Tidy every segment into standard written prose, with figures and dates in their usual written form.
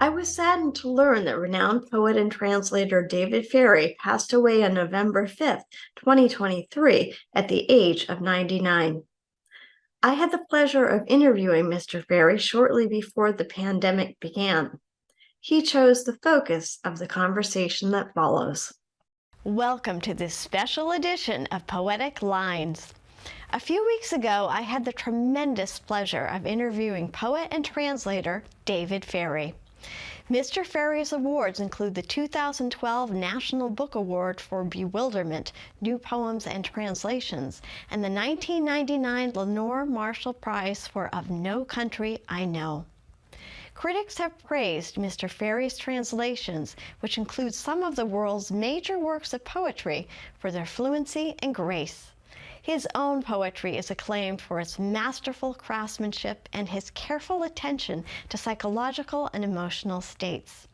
I was saddened to learn that renowned poet and translator David Ferry passed away on November 5th, 2023, at the age of 99. I had the pleasure of interviewing Mr. Ferry shortly before the pandemic began. He chose the focus of the conversation that follows. Welcome to this special edition of Poetic Lines. A few weeks ago, I had the tremendous pleasure of interviewing poet and translator David Ferry. Mr. Ferry's awards include the 2012 National Book Award for Bewilderment, New Poems and Translations, and the 1999 Lenore Marshall Prize for Of No Country I Know. Critics have praised Mr. Ferry's translations, which include some of the world's major works of poetry, for their fluency and grace. His own poetry is acclaimed for its masterful craftsmanship and his careful attention to psychological and emotional states.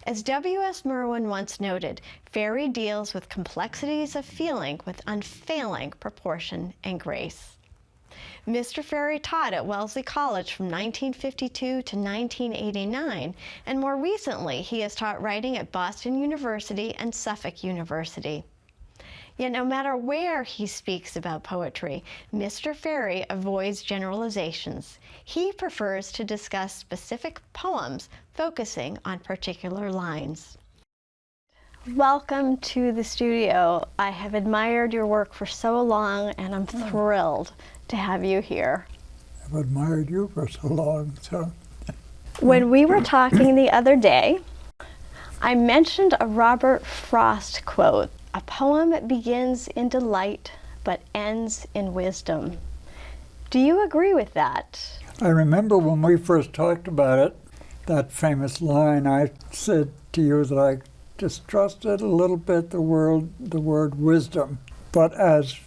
As W.S. Merwin once noted, Ferry deals with complexities of feeling with unfailing proportion and grace. Mr. Ferry taught at Wellesley College from 1952 to 1989, and more recently he has taught writing at Boston University and Suffolk University. Yet no matter where he speaks about poetry, Mr. Ferry avoids generalizations. He prefers to discuss specific poems, focusing on particular lines. Welcome to the studio. I have admired your work for so long, and I'm thrilled to have you here. I've admired you for so long, so. When we were talking the other day, I mentioned a Robert Frost quote. A poem begins in delight, but ends in wisdom. Do you agree with that? I remember when we first talked about it, that famous line, I said to you that I distrusted a little bit the word wisdom. But as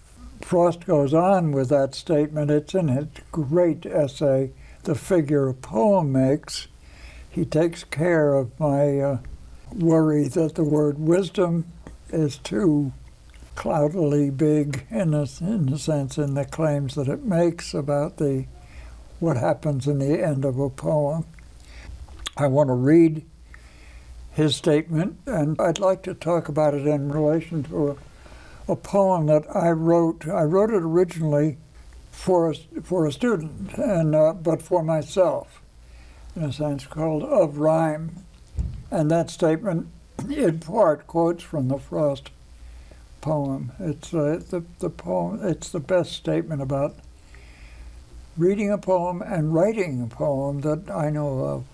Frost goes on with that statement, it's in his great essay, The Figure a Poem Makes. He takes care of my worry that the word wisdom is too cloudily big in a sense in the claims that it makes about what happens in the end of a poem. I want to read his statement, and I'd like to talk about it in relation to a poem that I wrote. I wrote it originally for a student, but for myself, in a sense, called Of Rhyme. And that statement in part quotes from the Frost poem. It's the poem. It's the best statement about reading a poem and writing a poem that I know of.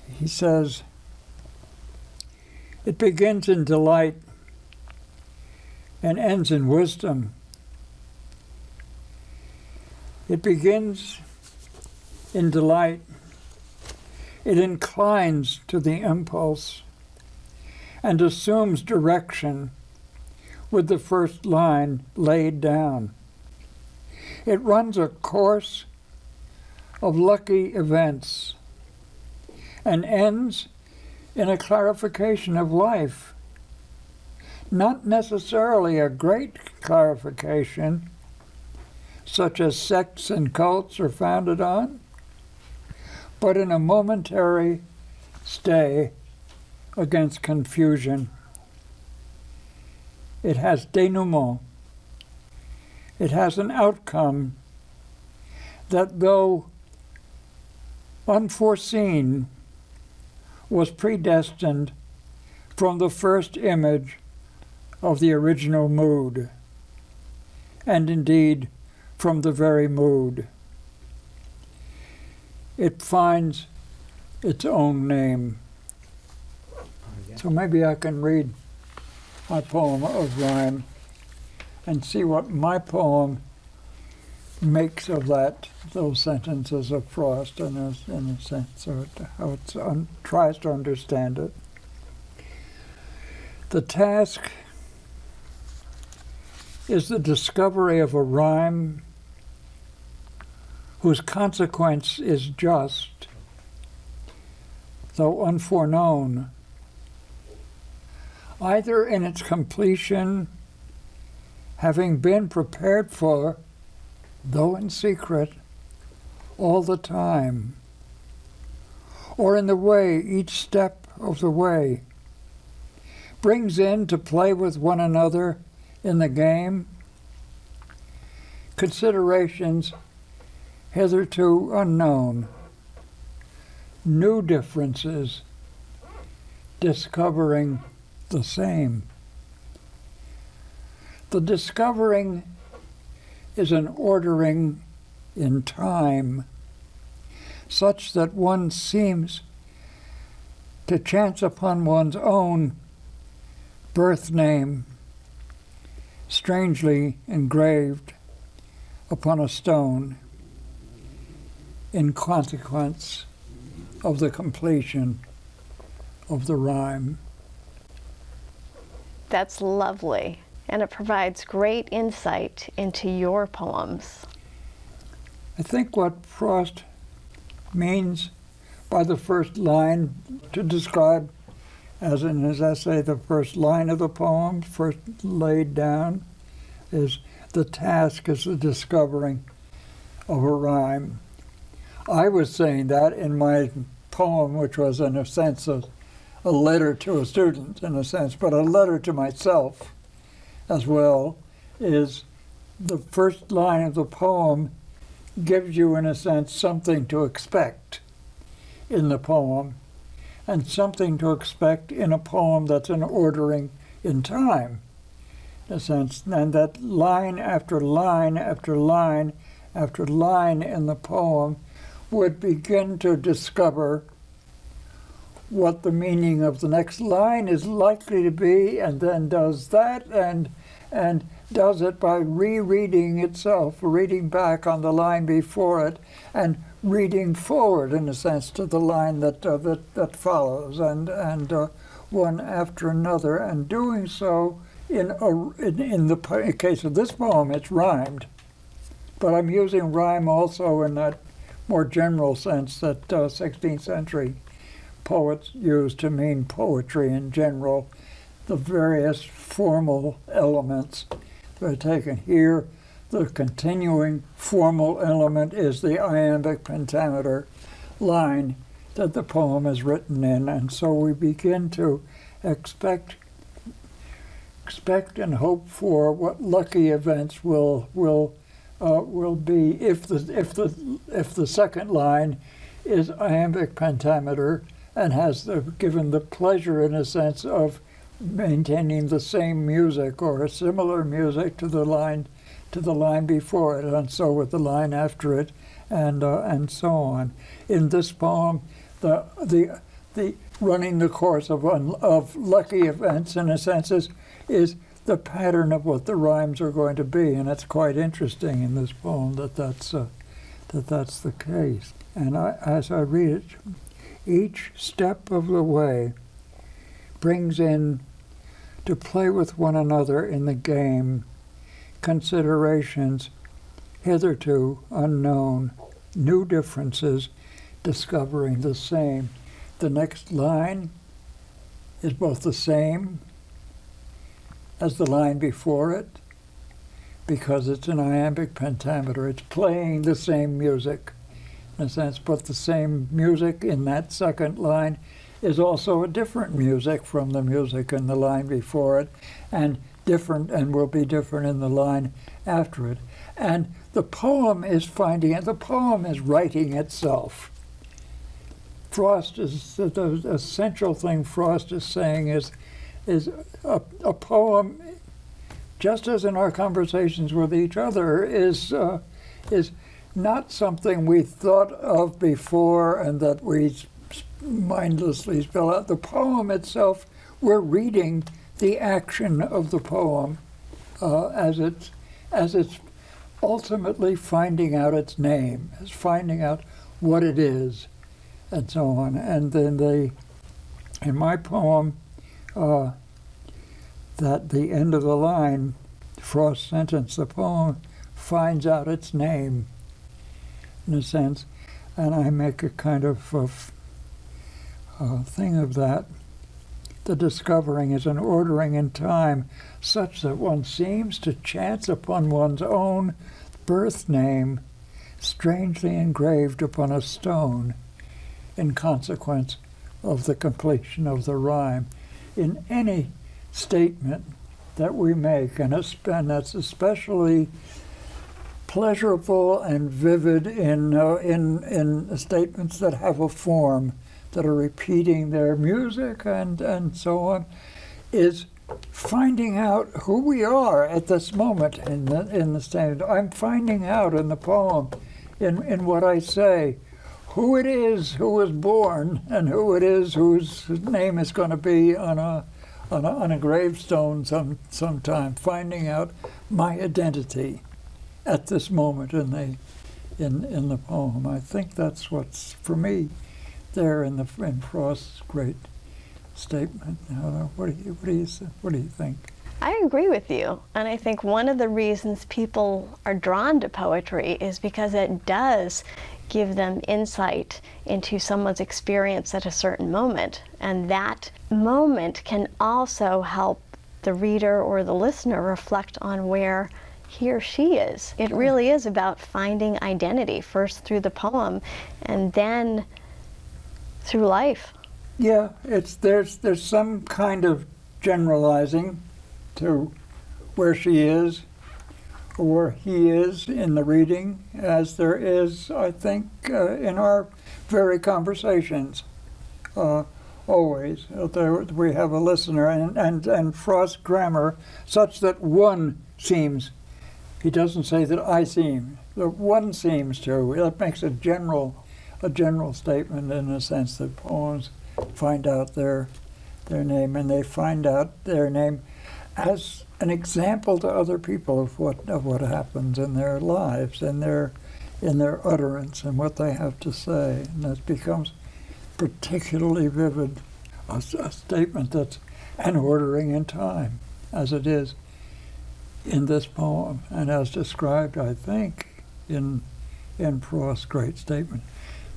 He says, "It begins in delight and ends in wisdom. It begins in delight. It inclines to the impulse and assumes direction with the first line laid down. It runs a course of lucky events and ends in a clarification of life. Not necessarily a great clarification, such as sects and cults are founded on, but in a momentary stay against confusion. It has denouement. It has an outcome that, though unforeseen, was predestined from the first image of the original mood, and indeed from the very mood. It finds its own name." So maybe I can read my poem Of Rhyme and see what my poem makes of those sentences of Frost in a sense, or how it tries to understand it. The task is the discovery of a rhyme whose consequence is just, though unforeknown, either in its completion, having been prepared for, though in secret, all the time, or in the way, each step of the way, brings in to play with one another in the game considerations hitherto unknown, new differences, discovering the same. The discovering is an ordering in time, such that one seems to chance upon one's own birth name, strangely engraved upon a stone, in consequence of the completion of the rhyme. That's lovely, and it provides great insight into your poems. I think what Frost means by the first line to describe, as in his essay, the first line of the poem, first laid down, is the task is the discovering of a rhyme. I was saying that in my poem, which was in a sense a letter to a student, in a sense, but a letter to myself as well, is the first line of the poem gives you, in a sense, something to expect in the poem, and something to expect in a poem that's an ordering in time, in a sense, and that line after line after line after line in the poem would begin to discover what the meaning of the next line is likely to be, and then does that, and does it by rereading itself, reading back on the line before it, and reading forward, in a sense, to the line that follows, and one after another, and doing so in the case of this poem, it's rhymed, but I'm using rhyme also in that more general sense that 16th century poets used to mean poetry in general. The various formal elements that are taken here. The continuing formal element is the iambic pentameter line that the poem is written in, and so we begin to expect and hope for what lucky events will be if the second line is iambic pentameter and has given the pleasure, in a sense, of maintaining the same music or a similar music to the line before it, and so with the line after it, and so on. In this poem, the running the course of lucky events, in a sense, is the pattern of what the rhymes are going to be, and it's quite interesting in this poem that's the case. And as I read it, each step of the way brings in to play with one another in the game considerations hitherto unknown, new differences, discovering the same. The next line is both the same as the line before it, because it's an iambic pentameter. It's playing the same music, in a sense, but the same music in that second line is also a different music from the music in the line before it, and different, and will be different in the line after it. And the poem is finding it. The poem is writing itself. Frost is the essential thing Frost is saying is a poem, just as in our conversations with each other, is not something we thought of before and that we mindlessly spell out. The poem itself, we're reading the action of the poem as it's ultimately finding out its name, as finding out what it is, and so on. And then in my poem, that the end of the line, Frost sentence, the poem finds out its name, in a sense, and I make a kind of thing of that. The discovering is an ordering in time, such that one seems to chance upon one's own birth name, strangely engraved upon a stone, in consequence of the completion of the rhyme in any statement that we make, and that's especially pleasurable and vivid in statements that have a form, that are repeating their music and so on, is finding out who we are at this moment in the statement. I'm finding out in the poem, in what I say, who it is who was born and who it is whose name is going to be on a gravestone sometime. Finding out my identity at this moment in the poem. I think that's what's, for me, there in Frost's great statement. What do you think? I agree with you, and I think one of the reasons people are drawn to poetry is because it does give them insight into someone's experience at a certain moment, and that moment can also help the reader or the listener reflect on where he or she is. It really is about finding identity, first through the poem and then through life. Yeah, there's some kind of generalizing to where she is or where he is in the reading, as there is, I think, in our very conversations. Always, we have a listener, and Frost's grammar, such that one seems. He doesn't say that I seem. That one seems to. That makes a general statement, in a sense that poems find out their name, and they find out their name as an example to other people of what happens in their lives, in their utterance, and what they have to say, and that becomes particularly vivid, a statement that's an ordering in time, as it is in this poem, and as described, I think, in Frost's great statement.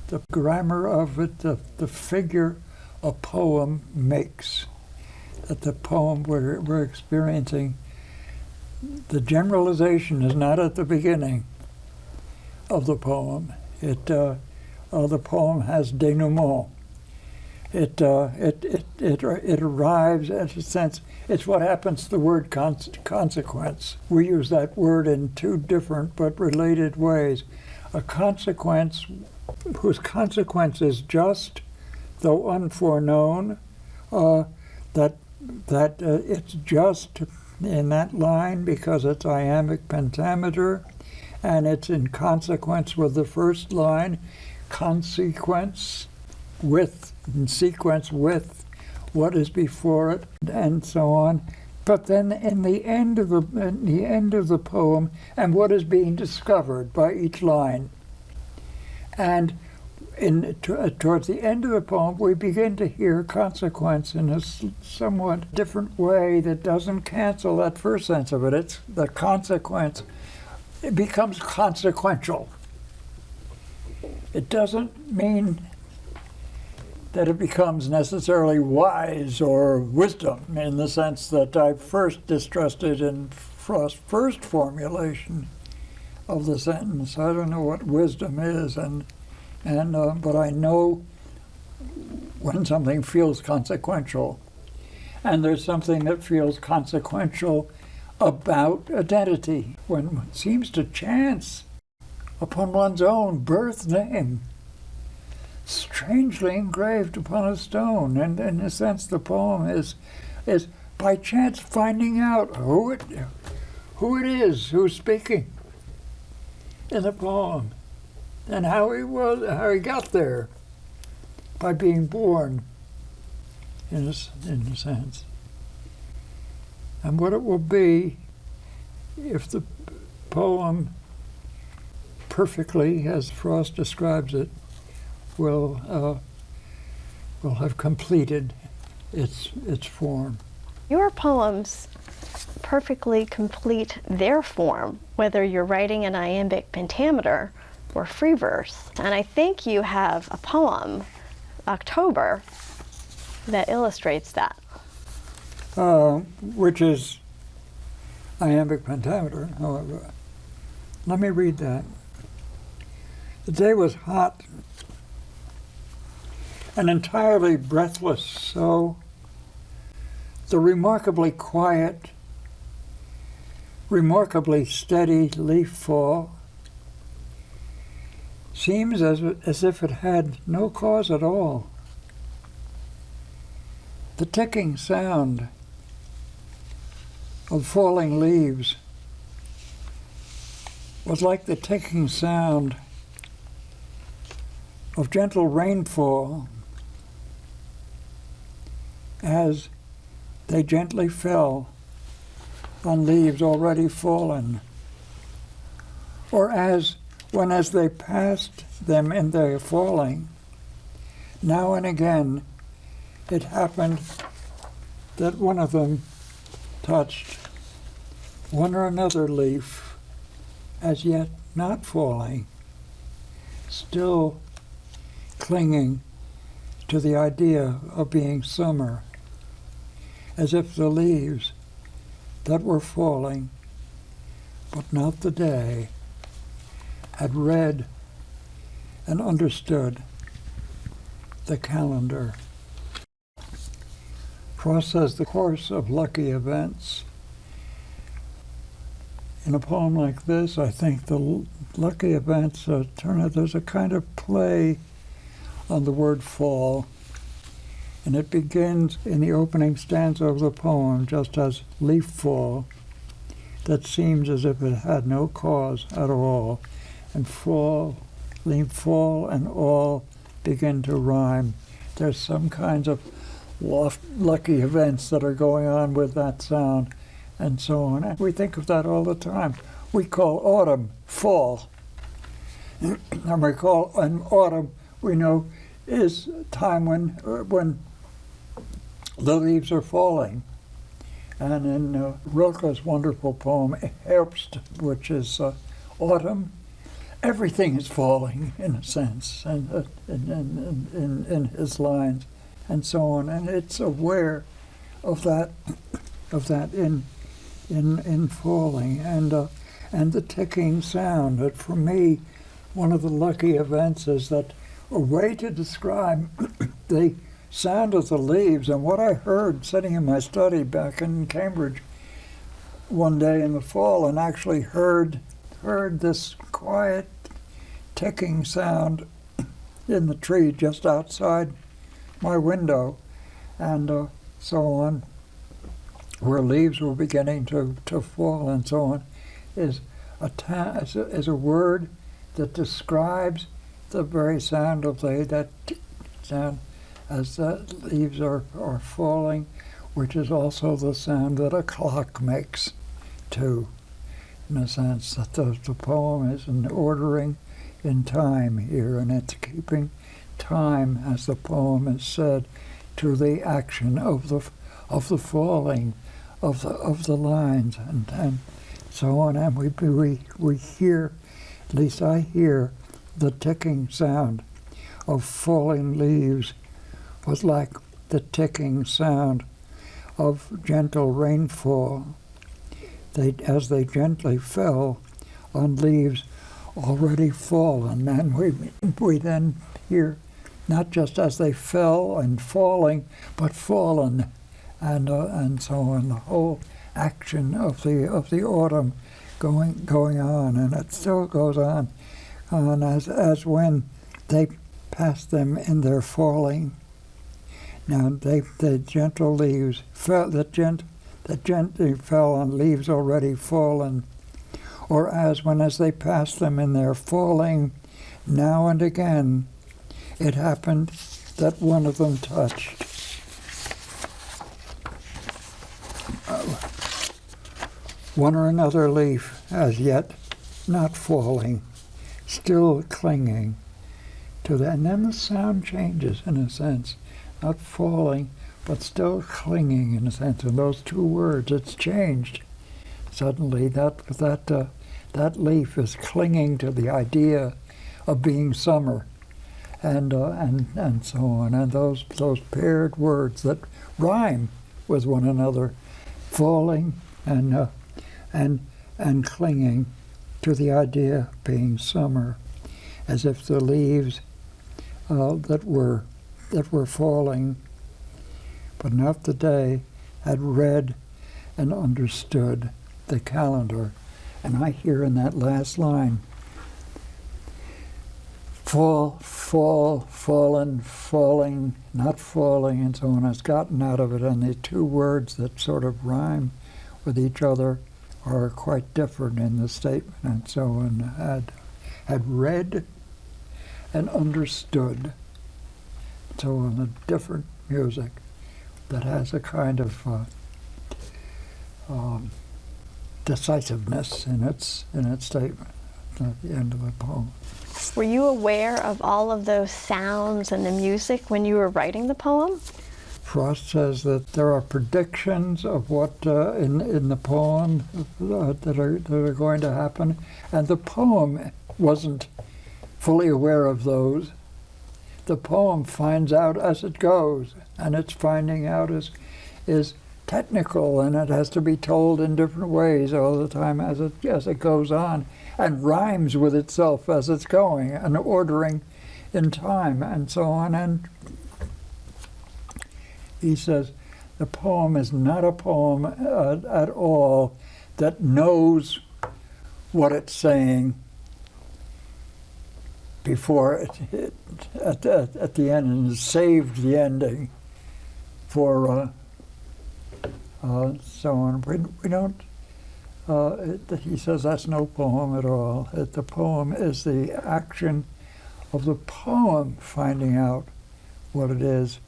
The grammar of it, the figure a poem makes, that the poem we're experiencing, the generalization is not at the beginning of the poem. The poem has denouement. It arrives at a sense. It's what happens to the word consequence. We use that word in two different but related ways. A consequence whose consequence is just, though unforeknown, that it's just in that line because it's iambic pentameter, and it's in consequence with the first line, consequence with, in sequence with what is before it, and so on. But then in the end of the poem, and what is being discovered by each line, and towards the end of the poem, we begin to hear consequence in a somewhat different way that doesn't cancel that first sense of it. It's the consequence. It becomes consequential. It doesn't mean that it becomes necessarily wise or wisdom in the sense that I first distrusted in Frost's first formulation of the sentence. I don't know what wisdom is, but I know when something feels consequential, and there's something that feels consequential about identity when it seems to chance upon one's own birth name, strangely engraved upon a stone. And in a sense, the poem is by chance finding out who it is who's speaking in the poem, and how he got there by being born, in a sense, and what it will be if the poem, perfectly as Frost describes it, will have completed its form. Your poems perfectly complete their form, whether you're writing an iambic pentameter or free verse. And I think you have a poem, October, that illustrates that. Which is iambic pentameter, however. Let me read that. The day was hot, and entirely breathless. So the remarkably quiet, remarkably steady leaf fall seems as if it had no cause at all. The ticking sound of falling leaves was like the ticking sound of gentle rainfall as they gently fell on leaves already fallen, or as they passed them in their falling, now and again it happened that one of them touched one or another leaf as yet not falling, still clinging to the idea of being summer, as if the leaves that were falling, but not the day, had read and understood the calendar. Frost says the course of lucky events. In a poem like this, I think the lucky events turn out, there's a kind of play on the word fall, and it begins in the opening stanza of the poem just as leaf fall, that seems as if it had no cause at all, and fall, leaf fall, and all begin to rhyme. There's some kinds of lucky events that are going on with that sound, and so on. And we think of that all the time. We call autumn fall. And we call autumn, we know, is time when the leaves are falling. And in Rilke's wonderful poem, Herbst, which is autumn, everything is falling, in a sense, and in his lines, and so on. And it's aware of that in falling, and the ticking sound. That for me, one of the lucky events is that a way to describe the sound of the leaves, and what I heard sitting in my study back in Cambridge one day in the fall, and actually heard this quiet ticking sound in the tree just outside my window, and so on, where leaves were beginning to fall and so on, is a word that describes the very sound of that sound as the leaves are falling, which is also the sound that a clock makes too, in a sense that the poem is an ordering in time here, and it's keeping time, as the poem is said, to the action of the falling of the lines, and so on. And we hear, at least I hear, the ticking sound of falling leaves was like the ticking sound of gentle rainfall. As they gently fell on leaves already fallen, and we then hear not just as they fell and falling, but fallen, and so on. The whole action of the autumn going on, and it still goes on as when they pass them in their falling. Now the gentle leaves fell, that gently fell on leaves already fallen, or as they passed them in their falling, now and again it happened that one of them touched one or another leaf as yet not falling, still clinging to that. And then the sound changes, in a sense, not falling, but still clinging, in a sense. In those two words, it's changed. Suddenly, that leaf is clinging to the idea of being summer, and so on. And those paired words that rhyme with one another, falling and clinging to the idea of being summer, as if the leaves that were that were falling, but not the day, had read and understood the calendar. And I hear in that last line, fall, fall, fallen, falling, not falling, and so on. It's gotten out of it, and the two words that sort of rhyme with each other are quite different in the statement, and so on. Had read and understood, so on, a different music that has a kind of decisiveness in its statement at the end of the poem. Were you aware of all of those sounds and the music when you were writing the poem? Frost says that there are predictions of what in the poem that are going to happen, and the poem wasn't fully aware of those. The poem finds out as it goes, and its finding out is technical, and it has to be told in different ways all the time as it goes on, and rhymes with itself as it's going, and ordering in time, and so on. And he says the poem is not a poem at all that knows what it's saying before it at the end, and saved the ending for so on. We don't. He says that's no poem at all. The poem is the action of the poem finding out what it is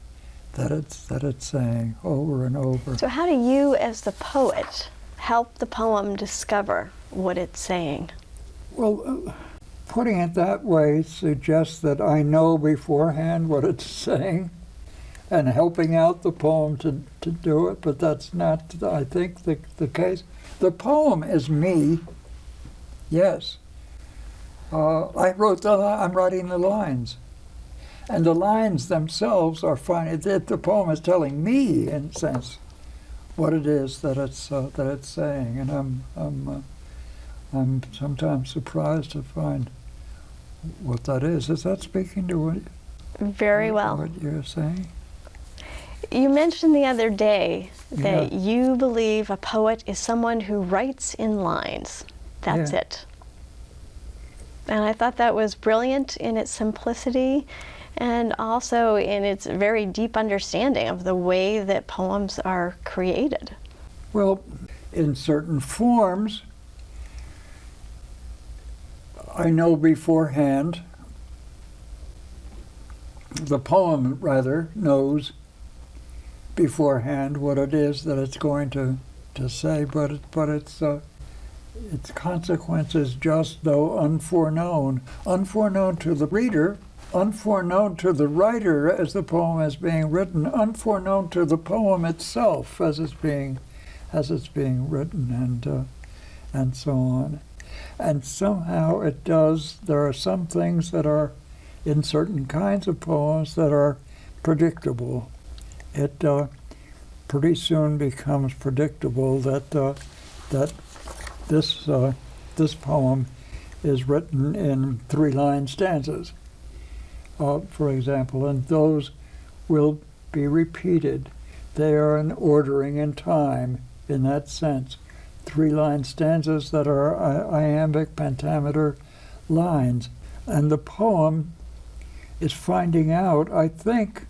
that it's saying over and over. So how do you, as the poet, help the poem discover what it's saying? Well, putting it that way suggests that I know beforehand what it's saying, and helping out the poem to do it, but that's not, I think, the case. The poem is me, yes. I'm writing the lines. And the lines themselves are fine. The poem is telling me, in a sense, what it is that it's saying. And I'm sometimes surprised to find what that is. Is that speaking to what? Very well. What you're saying? You mentioned the other day that you believe a poet is someone who writes in lines. That's it. And I thought that was brilliant in its simplicity and also in its very deep understanding of the way that poems are created. Well, in certain forms, I know beforehand, the poem rather knows beforehand what it is that it's going to say, but its consequences, just though unforeknown to the reader, unforeknown to the writer as the poem is being written, unforeknown to the poem itself as it's being written, and so on. And somehow it does. There are some things that are in certain kinds of poems that are predictable. It pretty soon becomes predictable that this poem is written in 3-line stanzas, for example, and those will be repeated. They are an ordering in time in that sense. 3-line stanzas that are iambic pentameter lines, and the poem is finding out, I think,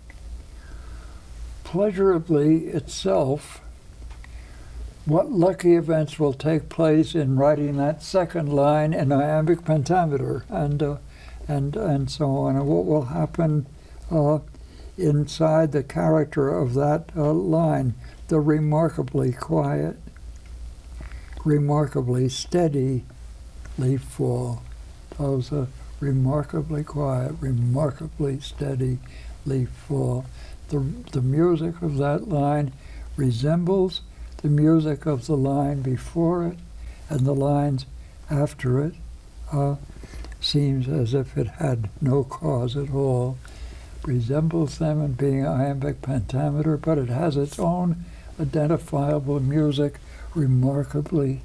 pleasurably itself, what lucky events will take place in writing that second line in iambic pentameter, and so on, and what will happen inside the character of that line. The remarkably quiet, remarkably steady leaf fall. Those are remarkably quiet, remarkably steady leaf fall. The music of that line resembles the music of the line before it, and the lines after it seems as if it had no cause at all. Resembles them in being iambic pentameter, but it has its own identifiable music, remarkably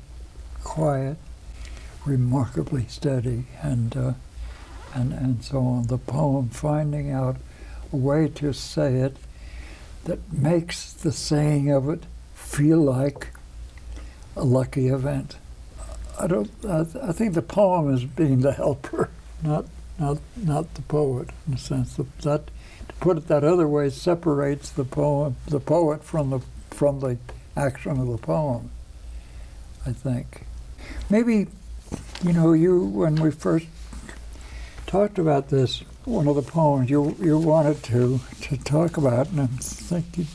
quiet, remarkably steady, and so on. The poem finding out a way to say it that makes the saying of it feel like a lucky event. I think the poem is being the helper, not the poet, in a sense. That, to put it that other way, separates the poet from the action of the poem, I think. Maybe, when we first talked about this, one of the poems you wanted to talk about, and I'm thinking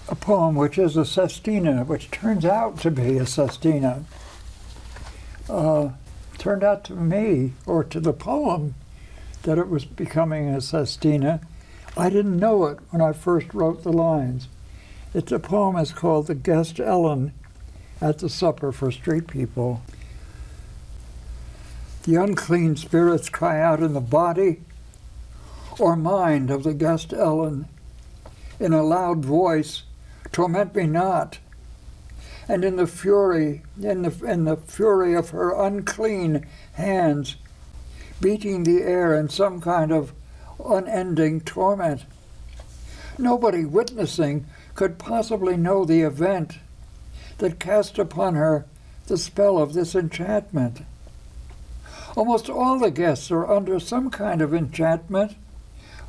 a poem which is a sestina, which turns out to be a sestina. Turned out to me, or to the poem, that it was becoming a sestina. I didn't know it when I first wrote the lines. The poem is called The Guest Ellen at the Supper for Street People. The unclean spirits cry out in the body or mind of the guest Ellen in a loud voice, torment me not. And in the fury of her unclean hands, beating the air in some kind of unending torment. Nobody witnessing could possibly know the event that cast upon her the spell of this enchantment. Almost all the guests are under some kind of enchantment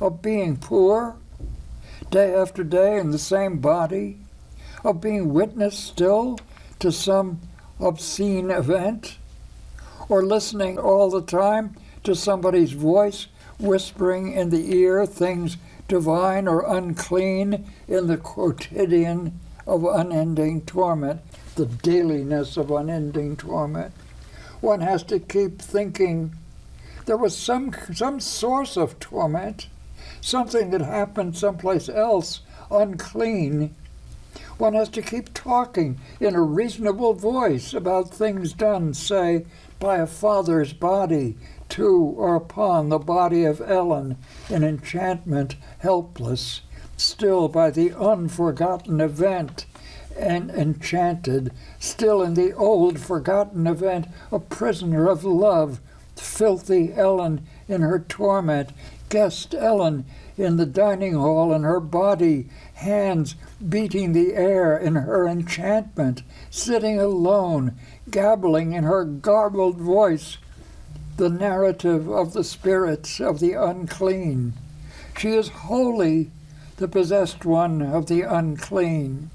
of being poor, day after day in the same body, of being witness still to some obscene event, or listening all the time to somebody's voice whispering in the ear things divine or unclean in the quotidian of unending torment, the dailiness of unending torment. One has to keep thinking there was some source of torment, something that happened someplace else, unclean. One has to keep talking in a reasonable voice about things done, say, by a father's body to or upon the body of Ellen in enchantment, helpless, still by the unforgotten event, and enchanted, still in the old forgotten event, a prisoner of love, filthy Ellen in her torment, guest Ellen in the dining hall in her body, hands beating the air in her enchantment, sitting alone, gabbling in her garbled voice, the narrative of the spirits of the unclean. She is wholly the possessed one of the unclean.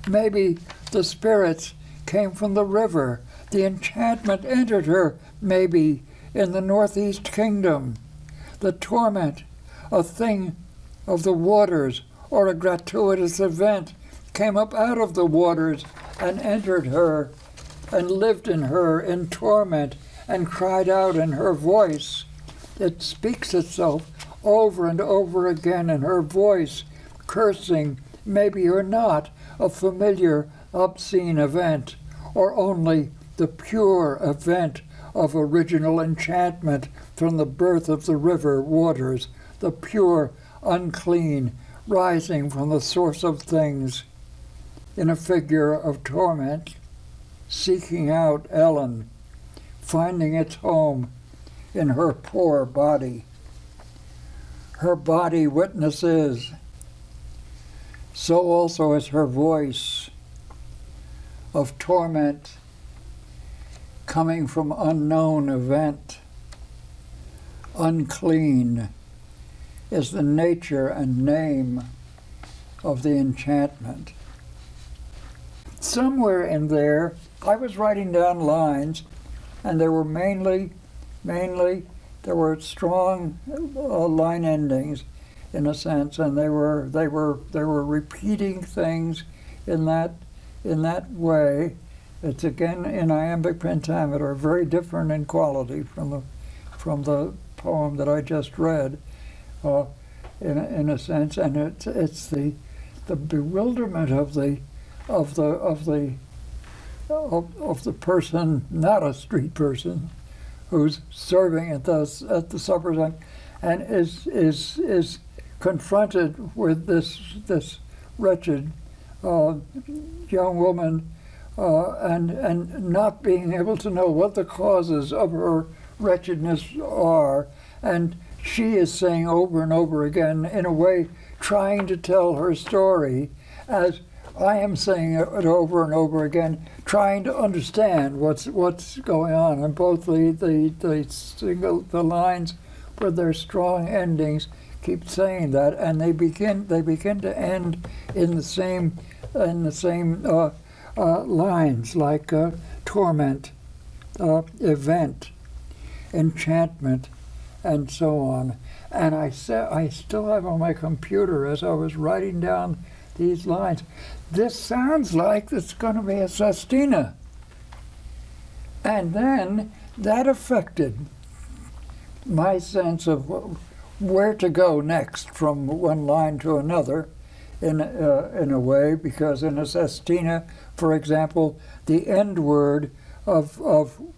Maybe the spirits came from the river. The enchantment entered her, maybe, in the northeast kingdom. The torment, a thing of the waters, or a gratuitous event, came up out of the waters and entered her and lived in her in torment and cried out in her voice. It speaks itself over and over again in her voice, cursing, maybe or not, a familiar, obscene event, or only the pure event of original enchantment from the birth of the river waters, the pure, unclean, rising from the source of things, in a figure of torment, seeking out Ellen, finding its home in her poor body. Her body witnesses, so also is her voice of torment coming from unknown event. Unclean is the nature and name of the enchantment. Somewhere in there, I was writing down lines, and there were mainly there were strong line endings, in a sense, and they were repeating things in that way. It's again in iambic pentameter, very different in quality from the poem that I just read, in a sense, and it's the bewilderment of the person, not a street person, who's serving at the supper and is confronted with this wretched young woman, and not being able to know what the causes of her wretchedness are, and she is saying over and over again, in a way, trying to tell her story, as I am saying it over and over again, trying to understand what's going on. And both the lines with their strong endings keep saying that, and they begin to end in the same lines, like torment, event, enchantment, and so on. And I still have on my computer, as I was writing down these lines, this sounds like it's going to be a sestina. And then that affected my sense of where to go next from one line to another, in a way, because in a sestina, for example, the end word of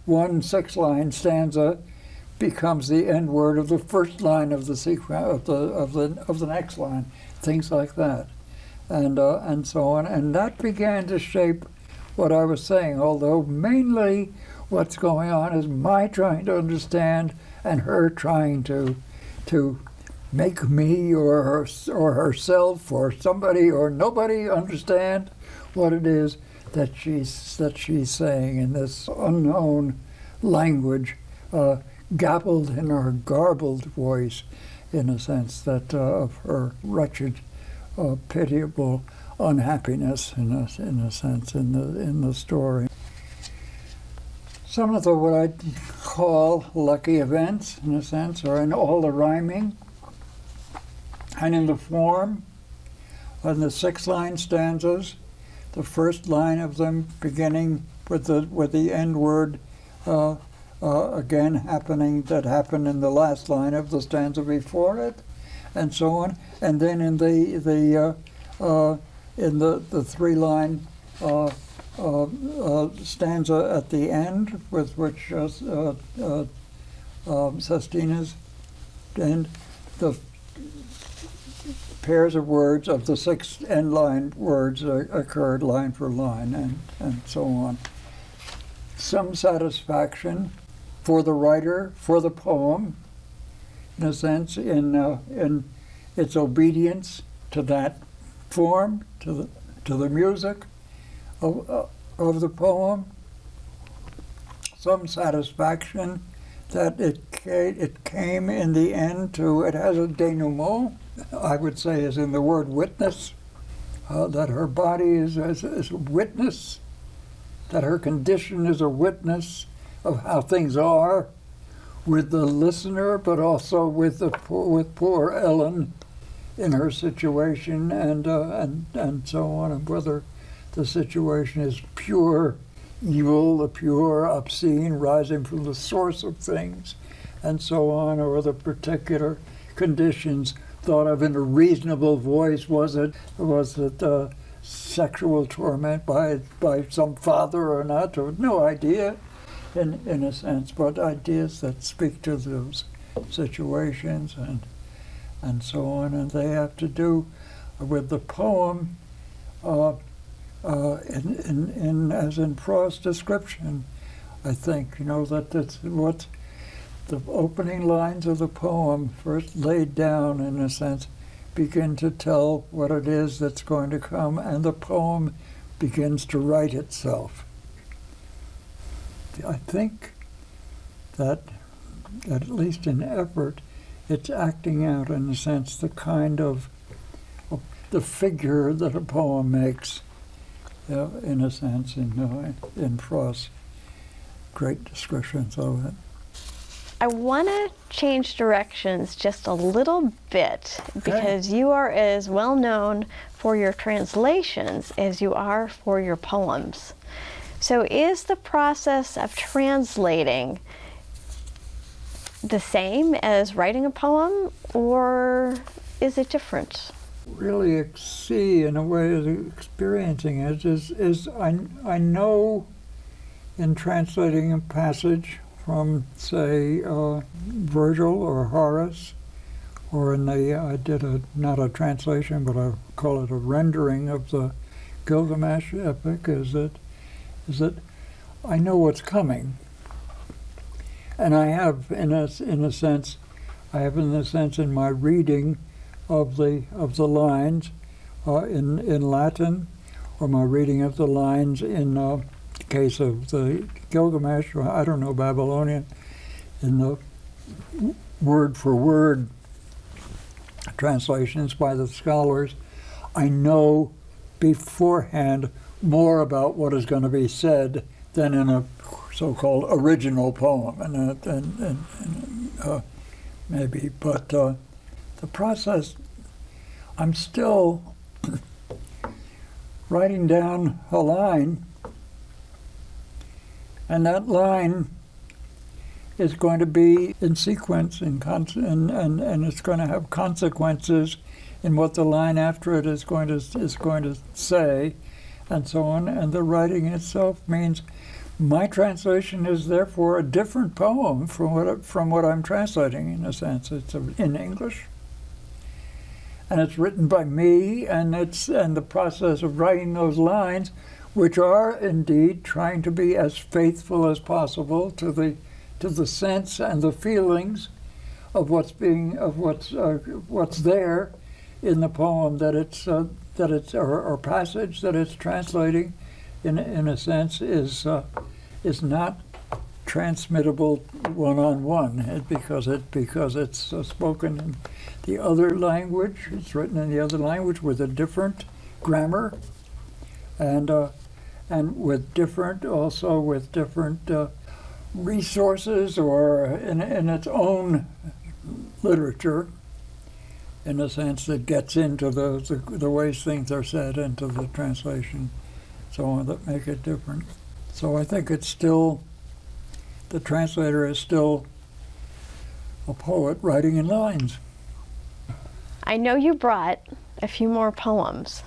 one 6-line stanza becomes the end word of the first line of the sequence of the next line, things like that, and so on. And that began to shape what I was saying. Although mainly what's going on is my trying to understand and her trying to make me or herself or somebody or nobody understand what it is that she's saying in this unknown language, gabbled in her garbled voice, in a sense, that of her wretched, pitiable unhappiness, in a sense, in the story. Some of the what I call lucky events, in a sense, are in all the rhyming and in the form. In the 6-line stanzas, the first line of them beginning with the end word again that happened in the last line of the stanza before it, and so on. And then in the 3-line stanza at the end, with which sestinas end, the pairs of words of the 6 end line words occurred line for line, and so on. Some satisfaction for the writer, for the poem, in a sense, in its obedience to that form, to the music of the poem. Some satisfaction that it came in the end to, it has a denouement, I would say, is in the word witness, that her body is a witness, that her condition is a witness of how things are with the listener, but also with poor Ellen in her situation, and so on, and whether the situation is pure evil, the pure obscene rising from the source of things, and so on, or the particular conditions thought of in a reasonable voice. Was it sexual torment by some father or not? Or no idea, in a sense, but ideas that speak to those situations and so on, and they have to do with the poem as in prose description. I think, that's what the opening lines of the poem, first laid down, in a sense, begin to tell what it is that's going to come, and the poem begins to write itself. I think that at least in effort, it's acting out, in a sense, the kind of the figure that a poem makes, in a sense, in prose. Great descriptions of it. I want to change directions just a little bit, because you are as well known for your translations as you are for your poems. So is the process of translating the same as writing a poem, or is it different? Really see, in a way, of experiencing it is I know in translating a passage from, say, Virgil or Horace, or I did not a translation, but I call it a rendering of the Gilgamesh epic, is that I know what's coming, and I have, in a sense, I have, in a sense, in my reading of the lines in Latin, or my reading of the lines in the case of the Gilgamesh, or I don't know, Babylonian, in the word for word translations by the scholars, I know beforehand more about what is going to be said than in a so-called original poem, maybe. But the process, I'm still writing down a line, and that line is going to be in sequence and it's going to have consequences in what the line after it is going to say, and so on. And the writing itself means my translation is therefore a different poem from what I'm translating. In a sense, it's in English, and it's written by me, and the process of writing those lines, which are indeed trying to be as faithful as possible to the sense and the feelings of what's there in the poem that it's or passage that it's translating, in a sense, is not transmittable one-on-one because it's spoken in the other language. It's written in the other language with a different grammar, and with different resources, or in its own literature, in a sense that gets into the ways things are said, into the translation, so on, that make it different. So I think it's still, the translator is still a poet writing in lines. I know you brought a few more poems.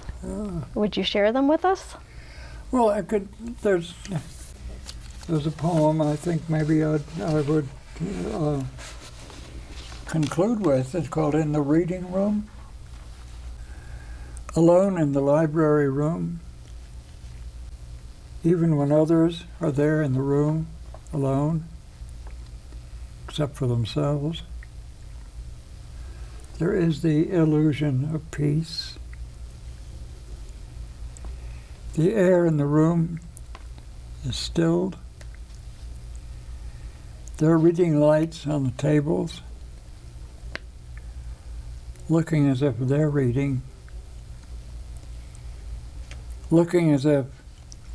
Would you share them with us? Well, I could. There's a poem I think maybe I would conclude with. It's called "In the Reading Room." Alone in the library room, even when others are there in the room, alone, except for themselves, there is the illusion of peace. The air in the room is stilled. There are reading lights on the tables, looking as if they're reading, looking as if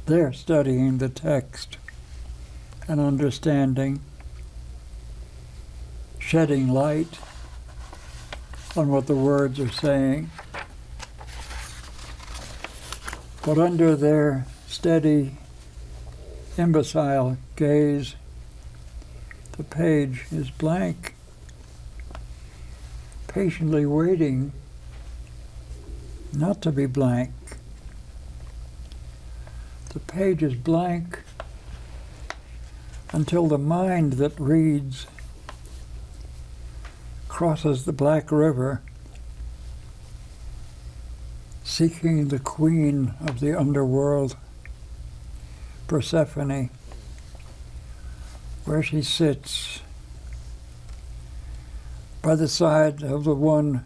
they're studying the text and understanding, shedding light on what the words are saying. But under their steady, imbecile gaze, the page is blank, patiently waiting not to be blank. The page is blank until the mind that reads crosses the black river, seeking the queen of the underworld, Persephone, where she sits by the side of the one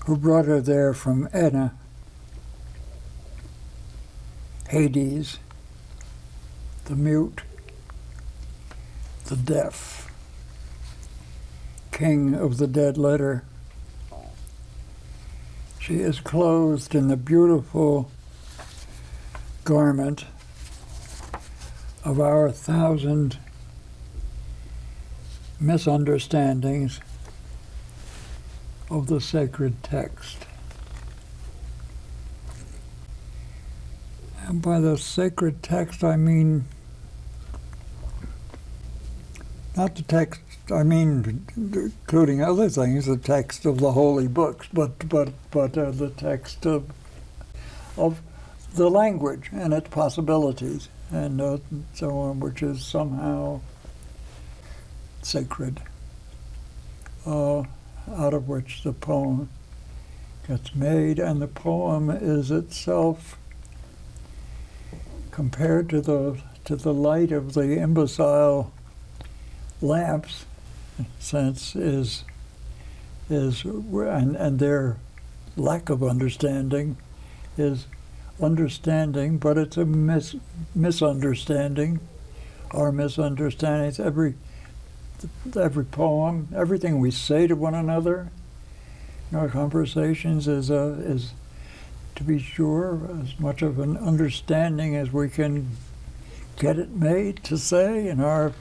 who brought her there from Enna, Hades, the mute, the deaf, king of the dead letter. She is clothed in the beautiful garment of our 1,000 misunderstandings of the sacred text. And by the sacred text, I mean not the text, I mean, including other things, the text of the holy books, but the text of the language and its possibilities, and so on, which is somehow sacred, out of which the poem gets made, and the poem is itself, compared to the light of the imbecile lamps, sense is and their lack of understanding is understanding, but it's a misunderstanding. Our misunderstandings, every poem, everything we say to one another in our conversations is to be sure as much of an understanding as we can get it made to say in our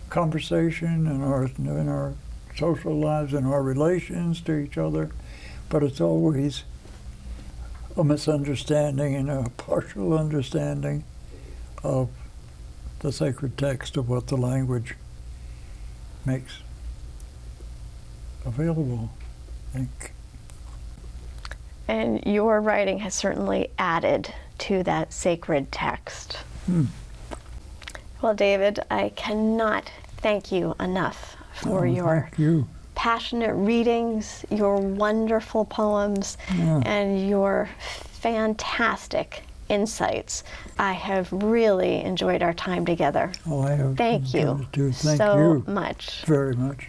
conversation, in our social lives, in our relations to each other. But it's always a misunderstanding and a partial understanding of the sacred text, of what the language makes available, I think. And your writing has certainly added to that sacred text. Well, David, I cannot thank you enough for your passionate readings, your wonderful poems, and your fantastic insights. I have really enjoyed our time together. Oh, I have Thank you so so much. Very much.